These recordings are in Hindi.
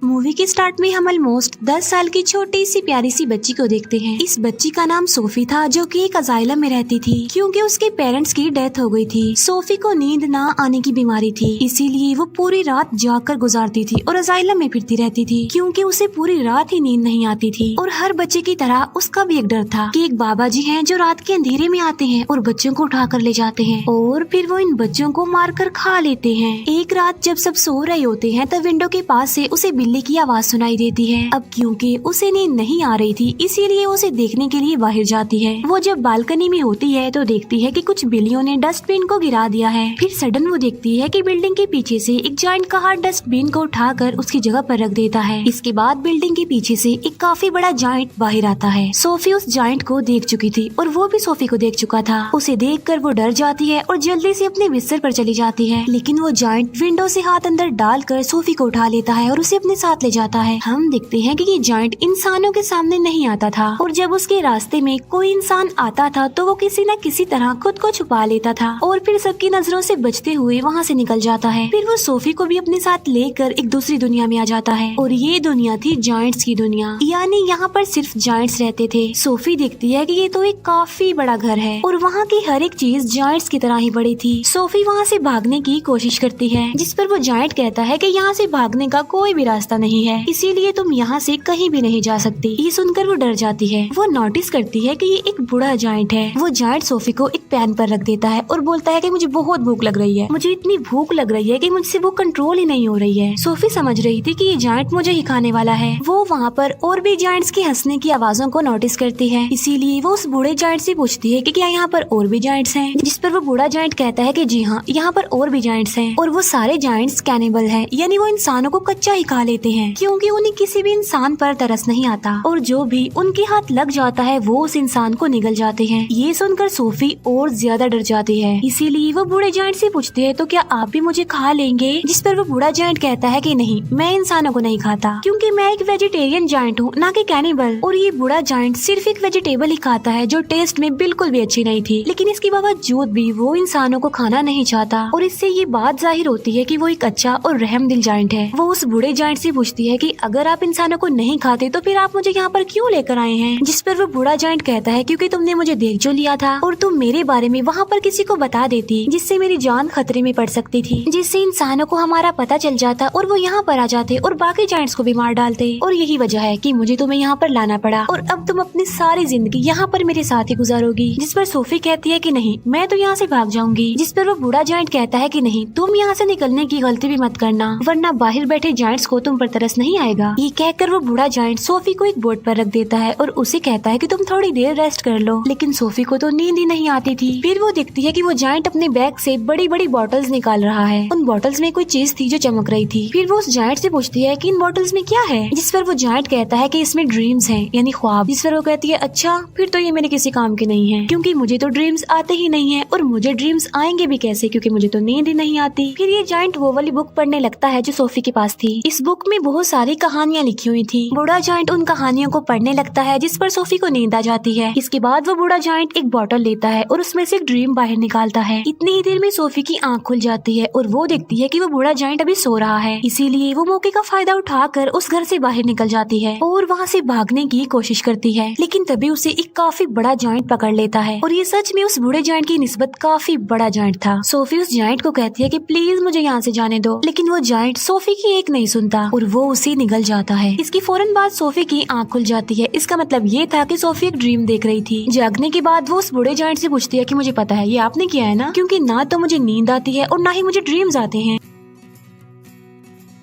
मूवी के स्टार्ट में हम ऑलमोस्ट 10 साल की छोटी सी प्यारी सी बच्ची को देखते हैं। इस बच्ची का नाम सोफी था, जो कि एक अजाइलम में रहती थी क्योंकि उसके पेरेंट्स की डेथ हो गई थी। सोफी को नींद ना आने की बीमारी थी, इसीलिए वो पूरी रात जागकर गुजारती थी और अजाइलम में फिरती रहती थी क्योंकि उसे पूरी रात ही नींद नहीं आती थी। और हर बच्चे की तरह उसका भी एक डर था कि एक बाबा जी हैं जो रात के अंधेरे में आते हैं और बच्चों को उठा कर ले जाते हैं और फिर वो इन बच्चों को मारकर खा लेते हैं। एक रात जब सब सो रहे होते हैं तब विंडो के पास से उसे बिल्ली की आवाज सुनाई देती है। अब क्योंकि उसे नींद नहीं आ रही थी, इसीलिए उसे देखने के लिए बाहर जाती है। वो जब बालकनी में होती है तो देखती है कि कुछ बिल्लियों ने डस्टबिन को गिरा दिया है। फिर सडन वो देखती है कि बिल्डिंग के पीछे से एक जायंट का हाथ डस्टबिन को उठाकर उसकी जगह पर रख देता है। इसके बाद बिल्डिंग के पीछे से एक काफी बड़ा जायंट बाहर आता है। सोफी उस जायंट को देख चुकी थी और वो भी सोफी को देख चुका था। उसे देखकर वो डर जाती है और जल्दी से अपने बिस्तर पर चली जाती है, लेकिन वो जायंट विंडो से हाथ अंदर डालकर सोफी को उठा लेता है और उसे अपने साथ ले जाता है। हम देखते हैं कि ये जायंट इंसानों के सामने नहीं आता था और जब उसके रास्ते में कोई इंसान आता था तो वो किसी न किसी तरह खुद को छुपा लेता था और फिर सबकी नजरों से बचते हुए वहाँ से निकल जाता है। फिर वो सोफी को भी अपने साथ लेकर एक दूसरी दुनिया में आ जाता है और ये दुनिया थी जायंट्स की दुनिया, यानी यहाँ पर सिर्फ जायंट्स रहते थे। सोफी देखती है कि ये तो एक काफी बड़ा घर है और वहाँ की हर एक चीज जायंट्स की तरह ही बड़ी थी। सोफी वहाँ से भागने की कोशिश करती है, जिस पर वो जायंट कहता है कि यहाँ से भागने का कोई भी रास्ता नहीं है, इसीलिए तुम यहाँ से कहीं भी नहीं जा सकती। ये सुनकर वो डर जाती है। वो नोटिस करती है कि ये एक बूढ़ा जायंट है। वो जायंट सोफी को एक पैन पर रख देता है और बोलता है कि मुझे बहुत भूख लग रही है, मुझे इतनी भूख लग रही है कि मुझसे वो कंट्रोल ही नहीं हो रही है। सोफी समझ रही थी कि ये जायंट मुझे ही खाने वाला है। वो वहाँ पर और भी जायंट्स के हंसने की आवाजों को नोटिस करती है, इसीलिए वो उस बूढ़े जायंट से पूछती है कि क्या यहाँ पर और भी जायंट्स हैं, जिस पर वो बूढ़ा जायंट कहता है कि जी हाँ, यहाँ पर और भी जायंट्स हैं और वो सारे जायंट्स कैनिबल हैं, यानी वो इंसानों को कच्चा ही खा लेते हैं क्योंकि उन्हें किसी भी इंसान पर तरस नहीं आता और जो भी उनके हाथ लग जाता है वो उस इंसान को निगल जाते हैं। ये सुनकर सोफी और ज्यादा डर जाती है, इसीलिए वो बूढ़े जायंट से पूछती है तो क्या आप भी मुझे खा लेंगे, जिस पर वो बूढ़ा जायंट कहता है कि नहीं, मैं इंसानों को नहीं खाता क्योंकि मैं एक वेजिटेरियन जायंट हूँ, ना कि कैनिबल। और ये बूढ़ा जायंट सिर्फ एक वेजिटेबल ही खाता है जो टेस्ट में बिल्कुल भी अच्छी नहीं थी, लेकिन इसके बावजूद भी वो इंसानों को खाना नहीं चाहता और इससे ये बात जाहिर होती है कि वो एक अच्छा और रहमदिल जायंट है। वो उस बूढ़े जायंट से पूछती है कि अगर आप इंसानों को नहीं खाते तो फिर आप मुझे यहाँ पर क्यों लेकर आए हैं, जिस पर वो बूढ़ा जायंट कहता है क्योंकि तुमने मुझे देख जो लिया था और तुम मेरे बारे में वहाँ पर किसी को बता देती जिससे मेरी जान खतरे में पड़ सकती थी, जिससे इंसानों को हमारा पता चल जाता और वो यहाँ पर आ जाते और बाकी जायंट्स को भी मार डालते और यही वजह है कि मुझे तुम्हें यहाँ पर लाना पड़ा और अब तुम अपनी सारी जिंदगी यहाँ पर मेरे साथ ही गुजारोगी। जिस पर सोफी कहती है कि नहीं, मैं तो यहाँ से भाग जाऊंगी, जिस पर वो बूढ़ा जायंट कहता है कि नहीं, तुम यहाँ से निकलने की गलती भी मत करना वरना बाहर बैठे जायंट्स को तुम पर तरस नहीं आएगा। ये कहकर वो बूढ़ा जायंट सोफी को एक बोर्ड पर रख देता है और उसे कहता है कि तुम थोड़ी देर रेस्ट कर लो, लेकिन सोफी को तो नींद ही नहीं आती थी। फिर वो देखती है कि वो जायंट अपने बैग से बड़ी बड़ी बॉटल्स निकाल रहा है। उन बॉटल्स में कोई चीज थी जो चमक रही थी। फिर वो उस जायंट से पूछती है कि इन बॉटल्स में क्या है, जिस पर वो जायंट कहता है कि इसमें ड्रीम्स हैं, यानी ख्वाब। जिस पर वो कहती है अच्छा, फिर तो ये मेरे किसी काम के नहीं है क्योंकि मुझे तो ड्रीम्स आते ही नहीं है और मुझे ड्रीम्स आएंगे भी कैसे क्योंकि मुझे तो नींद ही नहीं आती। फिर ये जायंट वो वाली बुक पढ़ने लगता है जो सोफी के पास थी। इस बुक में बहुत सारी कहानियाँ लिखी हुई थी। बूढ़ा जायंट उन कहानियों को पढ़ने लगता है जिस पर सोफी को नींद आ जाती है। इसके बाद वो बूढ़ा जायंट एक बॉटल लेता है और उसमें से एक ड्रीम बाहर निकालता है। इतनी ही देर में सोफी की आंख खुल जाती है और वो देखती है कि वो बूढ़ा जायंट अभी सो रहा है, इसीलिए वो मौके का फायदा उठाकर उस घर से बाहर निकल जाती है और वहाँ से भागने की कोशिश करती है, लेकिन तभी उसे एक काफी बड़ा जायंट पकड़ लेता है और ये सच में उस बूढ़े जायंट की निस्बत काफी बड़ा जायंट था। सोफी उस जायंट को कहती है कि प्लीज मुझे यहाँ से जाने दो, लेकिन वो जायंट सोफी की एक नहीं सुनता और वो उसे निगल जाता है। इसकी फौरन बाद सोफी की आंख खुल जाती है। इसका मतलब ये था कि सोफी एक ड्रीम देख रही थी। जागने के बाद वो उस बूढ़े जायंट से पूछती है कि मुझे पता है ये आपने किया है ना, क्योंकि ना तो मुझे नींद आती है और ना ही मुझे ड्रीम्स आते हैं,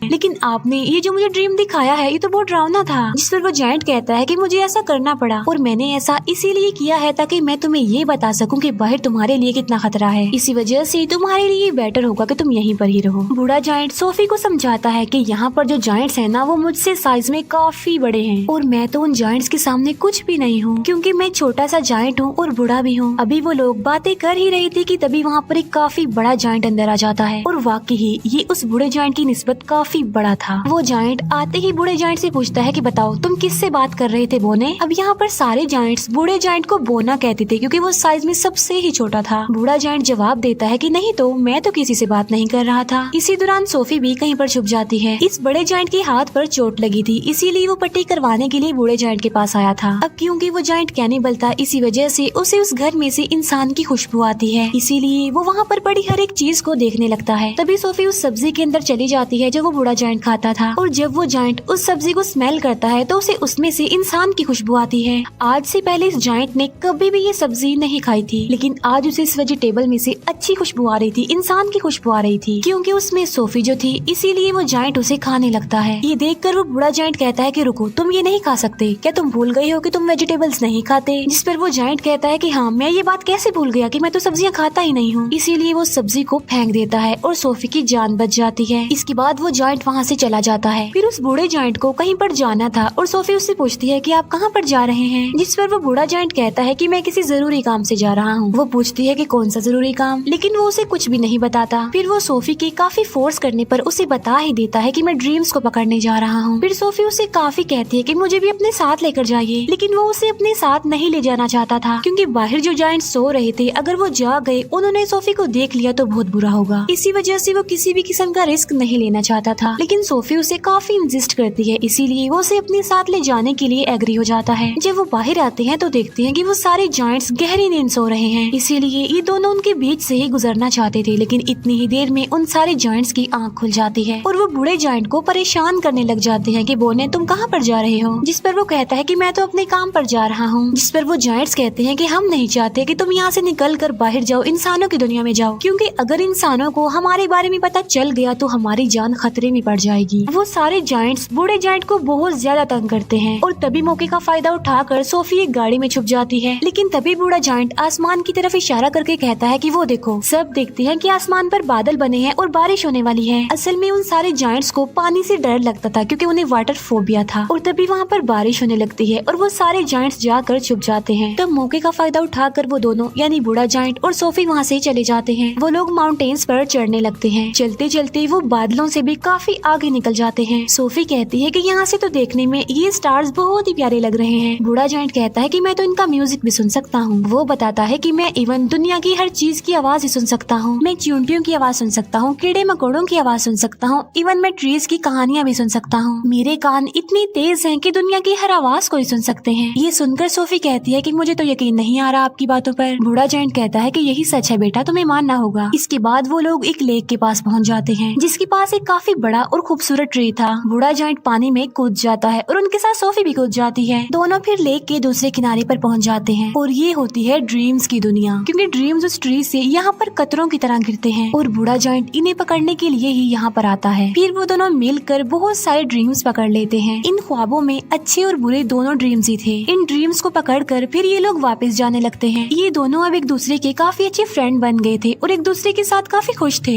लेकिन आपने ये जो मुझे ड्रीम दिखाया है ये तो बहुत डरावना था। जिस पर वो जायंट कहता है कि मुझे ऐसा करना पड़ा और मैंने ऐसा इसीलिए किया है ताकि मैं तुम्हें ये बता सकूं कि बाहर तुम्हारे लिए कितना खतरा है, इसी वजह से तुम्हारे लिए बेटर होगा कि तुम यहीं पर ही रहो। बूढ़ा जायंट सोफी को समझाता है कि यहाँ पर जो जायंट्स हैं ना वो मुझसे साइज में काफी बड़े हैं और मैं तो उन जायंट्स के सामने कुछ भी नहीं हूँ क्योंकि मैं छोटा सा जायंट हूँ और बूढ़ा भी हूँ। अभी वो लोग बातें कर ही रही थी कि तभी वहाँ पर एक काफी बड़ा जायंट अंदर आ जाता है और वाकई ही ये उस बूढ़े जायंट की निस्बत काफी काफी बड़ा था। वो जायंट आते ही बूढ़े जायंट से पूछता है कि बताओ तुम किससे बात कर रहे थे बोने। अब यहाँ पर सारे जायंट्स बूढ़े जायंट को बोना कहते थे क्योंकि वो साइज में सबसे ही छोटा था। बूढ़ा जायंट जवाब देता है कि नहीं तो मैं तो किसी से बात नहीं कर रहा था। इसी दौरान सोफी भी कहीं पर छुप जाती है। इस बड़े जायंट के हाथ पर चोट लगी थी, इसीलिए वो पट्टी करवाने के लिए बूढ़े जायंट के पास आया था। अब क्योंकि वो जायंट कैनिबल था, इसी वजह से उसे उस घर में से इंसान की खुशबू आती है, इसीलिए वो वहाँ पर पड़ी हर एक चीज को देखने लगता है। तभी सोफी उस सब्जी के अंदर चली जाती है जो वो बूढ़ा जायंट खाता था, और जब वो जायंट उस सब्जी को स्मेल करता है तो उसे उसमें से इंसान की खुशबू आती है। आज से पहले इस जायंट ने कभी भी ये सब्जी नहीं खाई थी, लेकिन आज उसे इस वेजिटेबल में से अच्छी खुशबू आ रही थी, इंसान की खुशबू आ रही थी, क्योंकि उसमें सोफी जो थी, इसीलिए वो जायंट उसे खाने लगता है। ये देखकर वो बूढ़ा जायंट कहता है कि रुको, तुम ये नहीं खा सकते, क्या तुम भूल गए हो कि तुम वेजिटेबल्स नहीं खाते। जिस पर वो जायंट कहता है कि हाँ, मैं ये बात कैसे भूल गया कि मैं तो सब्जियां खाता ही नहीं हूँ। इसीलिए वो सब्जी को फेंक देता है और सोफी की जान बच जाती है। इसके बाद वो जायंट वहाँ से चला जाता है। फिर उस बूढ़े जायंट को कहीं पर जाना था और सोफी उससे पूछती है कि आप कहाँ पर जा रहे हैं। जिस पर वो बूढ़ा जायंट कहता है कि मैं किसी जरूरी काम से जा रहा हूँ। वो पूछती है कि कौन सा जरूरी काम, लेकिन वो उसे कुछ भी नहीं बताता। फिर वो सोफी के काफी फोर्स करने पर उसे बता ही देता है कि मैं ड्रीम्स को पकड़ने जा रहा हूँ। फिर सोफी उसे काफी कहती है कि मुझे भी अपने साथ लेकर जाइए, लेकिन वो उसे अपने साथ नहीं ले जाना चाहता था, क्योंकि बाहर जो जायंट सो रहे थे, अगर वो जाग गए, उन्होंने सोफी को देख लिया तो बहुत बुरा होगा। इसी वजह से वो किसी भी किस्म का रिस्क नहीं लेना चाहता था, लेकिन सोफी उसे काफी इंसिस्ट करती है, इसीलिए वो उसे अपने साथ ले जाने के लिए एग्री हो जाता है। जब वो बाहर आते हैं तो देखते हैं कि वो सारे जायंट्स गहरी नींद सो रहे हैं, इसीलिए ये दोनों उनके बीच से ही गुजरना चाहते थे, लेकिन इतनी ही देर में उन सारे जायंट्स की आंख खुल जाती है और वो बूढ़े जायंट को परेशान करने लग जाते हैं कि बोने तुम कहाँ पर जा रहे हो। जिस पर वो कहता है कि मैं तो अपने काम पर जा रहा हूँ। जिस पर वो जायंट्स कहते हैं कि हम नहीं चाहते कि तुम यहाँ से निकल कर बाहर जाओ, इंसानों की दुनिया में जाओ, क्योंकि अगर इंसानों को हमारे बारे में पता चल गया तो हमारी जान खतरे में पड़ जाएगी। वो सारे जायंट्स बूढ़े जायंट को बहुत ज्यादा तंग करते हैं और तभी मौके का फायदा उठाकर सोफी एक गाड़ी में छुप जाती है। लेकिन तभी बूढ़ा जायंट आसमान की तरफ इशारा करके कहता है कि वो देखो। सब देखते हैं कि आसमान पर बादल बने हैं और बारिश होने वाली है। असल में उन सारे जायंट्स को पानी से डर लगता था क्योंकि उन्हें वाटर फोबिया था, और तभी वहाँ पर बारिश होने लगती है और वो सारे जायंट्स जाकर छुप जाते हैं। तब मौके का फायदा उठाकर वो दोनों यानी बूढ़ा जायंट और सोफी वहाँ से चले जाते हैं। वो लोग माउंटेन्स पर चढ़ने लगते हैं। चलते चलते वो बादलों से भी काफी आगे निकल जाते हैं। सोफी कहती है कि यहाँ से तो देखने में ये स्टार्स बहुत ही प्यारे लग रहे हैं। बूढ़ा जायंट कहता है कि मैं तो इनका म्यूजिक भी सुन सकता हूँ। वो बताता है कि मैं इवन दुनिया की हर चीज की आवाज ही सुन सकता हूँ। मैं चींटियों की आवाज सुन सकता हूँ, कीड़े मकोड़ों की आवाज सुन सकता हूँ, इवन मैं ट्रीज की कहानियाँ भी सुन सकता हूँ। मेरे कान इतने तेज हैं कि दुनिया की हर आवाज को ही सुन सकते हैं। ये सुनकर सोफी कहती है कि मुझे तो यकीन नहीं आ रहा आपकी बातों पर। बूढ़ा जायंट कहता है कि यही सच है बेटा, तुम्हें मानना होगा। इसके बाद वो लोग एक लेक के पास पहुँच जाते हैं, जिसके पास एक काफी बड़ा और खूबसूरत ट्री था। बूढ़ा जायंट पानी में कूद जाता है और उनके साथ सोफी भी कूद जाती है। दोनों फिर लेक के दूसरे किनारे पर पहुँच जाते हैं और ये होती है ड्रीम्स की दुनिया, क्योंकि ड्रीम्स उस ट्री से यहाँ पर कतरों की तरह गिरते हैं और बूढ़ा जायंट इन्हें पकड़ने के लिए ही यहाँ पर आता है। फिर वो दोनों मिलकर बहुत सारे ड्रीम्स पकड़ लेते हैं। इन ख्वाबों में अच्छे और बुरे दोनों ड्रीम्स ही थे। इन ड्रीम्स को पकड़कर फिर ये लोग वापस जाने लगते हैं। ये दोनों अब एक दूसरे के काफी अच्छे फ्रेंड बन गए थे और एक दूसरे के साथ काफी खुश थे।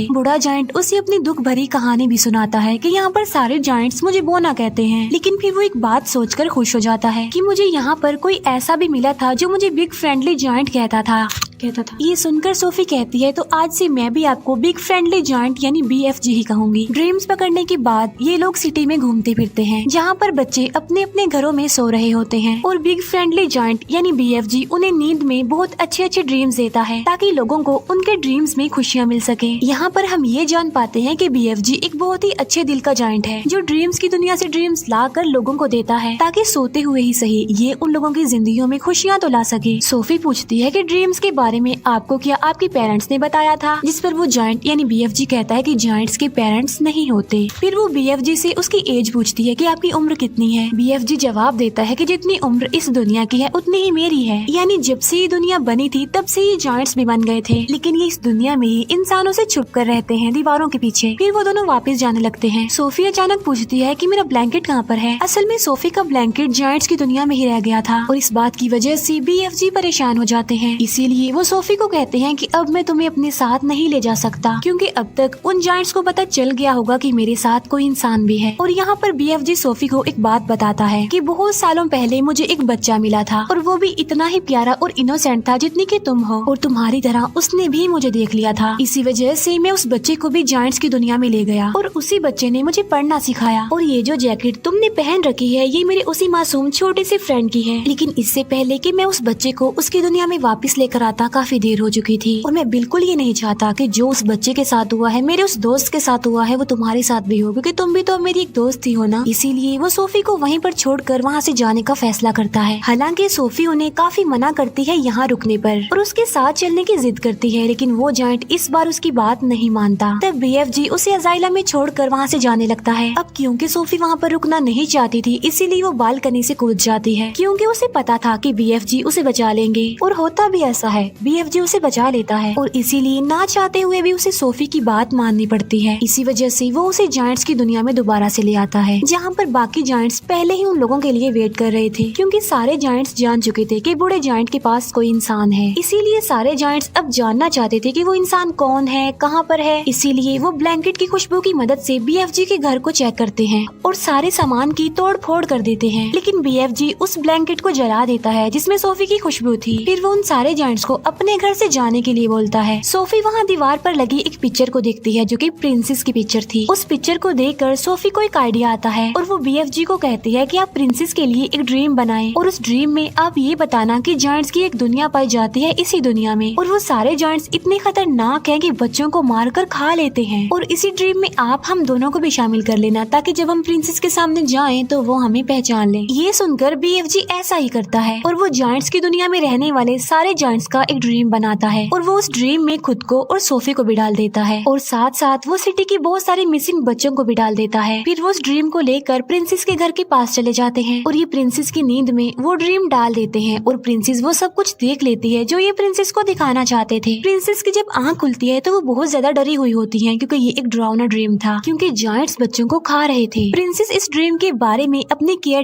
बूढ़ा जायंट उसे अपनी दुख भरी कहानी भी सुनाता है कि यहाँ पर सारे जायंट्स मुझे बोना कहते हैं, लेकिन फिर वो एक बात सोचकर खुश हो जाता है कि मुझे यहाँ पर कोई ऐसा भी मिला था जो मुझे बिग फ्रेंडली जायंट कहता था। ये सुनकर सोफी कहती है तो आज से मैं भी आपको बिग फ्रेंडली जायंट यानी BFG ही कहूंगी। ड्रीम्स पकड़ने के बाद ये लोग सिटी में घूमते फिरते हैं, जहाँ पर बच्चे अपने अपने घरों में सो रहे होते हैं और बिग फ्रेंडली जायंट यानी BFG उन्हें नींद में बहुत अच्छे अच्छे ड्रीम्स देता है ताकि लोगों को उनके ड्रीम्स में खुशियाँ मिल सके। यहाँ पर हम ये जान पाते हैं कि BFG एक बहुत ही अच्छे दिल का जायंट है जो ड्रीम्स की दुनिया से ड्रीम्स ला कर लोगों को देता है ताकि सोते हुए ही सही ये उन लोगों की जिंदगियों में खुशियाँ तो ला सके। सोफी पूछती है कि ड्रीम्स के बारे में आपको क्या आपके पेरेंट्स ने बताया था, जिस पर वो जायंट यानी BFG कहता है कि जायंट्स के पेरेंट्स नहीं होते। फिर वो BFG से उसकी एज पूछती है कि आपकी उम्र कितनी है। BFG जवाब देता है कि जितनी उम्र इस दुनिया की है उतनी ही मेरी है, यानी जब से ये दुनिया बनी थी तब से ये जायंट्स भी बन गए थे, लेकिन ये इस दुनिया में ही इंसानों से छुप कर रहते हैं दीवारों के पीछे। फिर वो दोनों वापस जाने लगते हैं। सोफी अचानक पूछती है कि मेरा ब्लैंकेट कहाँ पर है। असल में सोफी का ब्लैंकेट जायंट्स की दुनिया में ही रह गया था और इस बात की वजह से BFG परेशान हो जाते हैं, इसीलिए वो सोफी को कहते हैं कि अब मैं तुम्हें अपने साथ नहीं ले जा सकता, क्योंकि अब तक उन जायंट्स को पता चल गया होगा कि मेरे साथ कोई इंसान भी है। और यहाँ पर BFG सोफी को एक बात बताता है कि बहुत सालों पहले मुझे एक बच्चा मिला था और वो भी इतना ही प्यारा और इनोसेंट था जितनी कि तुम हो, और तुम्हारी तरह उसने भी मुझे देख लिया था। इसी वजह से मैं उस बच्चे को भी जायंट्स की दुनिया में ले गया और उसी बच्चे ने मुझे पढ़ना सिखाया। और ये जो जैकेट तुमने पहन रखी है ये मेरे उसी मासूम छोटे से फ्रेंड की है, लेकिन इससे पहले कि मैं उस बच्चे को उसकी दुनिया में वापस लेकर आता काफी देर हो चुकी थी। और मैं बिल्कुल ये नहीं चाहता कि जो उस बच्चे के साथ हुआ है, मेरे उस दोस्त के साथ हुआ है, वो तुम्हारे साथ भी हो, क्योंकि तुम भी तो मेरी एक दोस्त ही हो ना। इसीलिए वो सोफी को वहीं पर छोड़कर वहाँ से जाने का फैसला करता है। हालांकि सोफी उन्हें काफी मना करती है यहाँ रुकने पर और उसके साथ चलने की जिद करती है, लेकिन वो जायंट इस बार उसकी बात नहीं मानता। तब BFG उसे अजाइलम में छोड़कर वहाँ से जाने लगता है। अब क्योंकि सोफी वहाँ पर रुकना नहीं चाहती थी, इसीलिए वो बालकनी से कूद जाती है, क्योंकि उसे पता था कि BFG उसे बचा लेंगे। और होता भी ऐसा है, BFG उसे बचा लेता है और इसीलिए ना चाहते हुए भी उसे सोफी की बात माननी पड़ती है। इसी वजह से वो उसे जायंट्स की दुनिया में दोबारा से ले आता है, जहाँ पर बाकी जायंट्स पहले ही उन लोगों के लिए वेट कर रहे थे, क्योंकि सारे जायंट्स जान चुके थे कि बूढ़े जायंट के पास कोई इंसान है। इसीलिए सारे जायंट्स अब जानना चाहते थे कि वो इंसान कौन है, कहाँ पर है। इसीलिए वो ब्लैंकेट की खुशबू की मदद से BFG के घर को चेक करते हैं और सारे सामान की तोड़ फोड़ कर देते हैं, लेकिन BFG उस ब्लैंकेट को जला देता है जिसमें सोफी की खुशबू थी। फिर वो उन सारे जायंट्स को अपने घर से जाने के लिए बोलता है। सोफी वहाँ दीवार पर लगी एक पिक्चर को देखती है जो कि प्रिंसेस की पिक्चर थी। उस पिक्चर को देखकर सोफी को एक आइडिया आता है और वो BFG को कहती है कि आप प्रिंसेस के लिए एक ड्रीम बनाएं और उस ड्रीम में आप ये बताना कि जायंट्स की एक दुनिया पाई जाती है इसी दुनिया में, और वो सारे जायंट्स इतने खतरनाक हैं कि बच्चों को मारकर खा लेते हैं, और इसी ड्रीम में आप हम दोनों को भी शामिल कर लेना ताकि जब हम प्रिंसेस के सामने जाएं तो वो हमें पहचान ले। ये सुनकर BFG ऐसा ही करता है और वो जायंट्स की दुनिया में रहने वाले सारे जायंट्स का एक ड्रीम बनाता है और वो उस ड्रीम में खुद को और सोफी को भी डाल देता है और साथ साथ वो सिटी की बहुत सारे मिसिंग बच्चों को भी डाल देता है। फिर वो उस ड्रीम को लेकर प्रिंसेस के घर के पास चले जाते हैं और ये प्रिंसेस की नींद में वो ड्रीम डाल देते हैं और प्रिंसेस वो सब कुछ देख लेती है जो ये प्रिंसेस को दिखाना चाहते थे। प्रिंसेस की जब आँख खुलती है तो वो बहुत ज्यादा डरी हुई होती है, क्योंकि ये एक डरावना ड्रीम था, क्योंकि जायंट्स बच्चों को खा रहे थे। प्रिंसेस इस ड्रीम के बारे में अपने केयर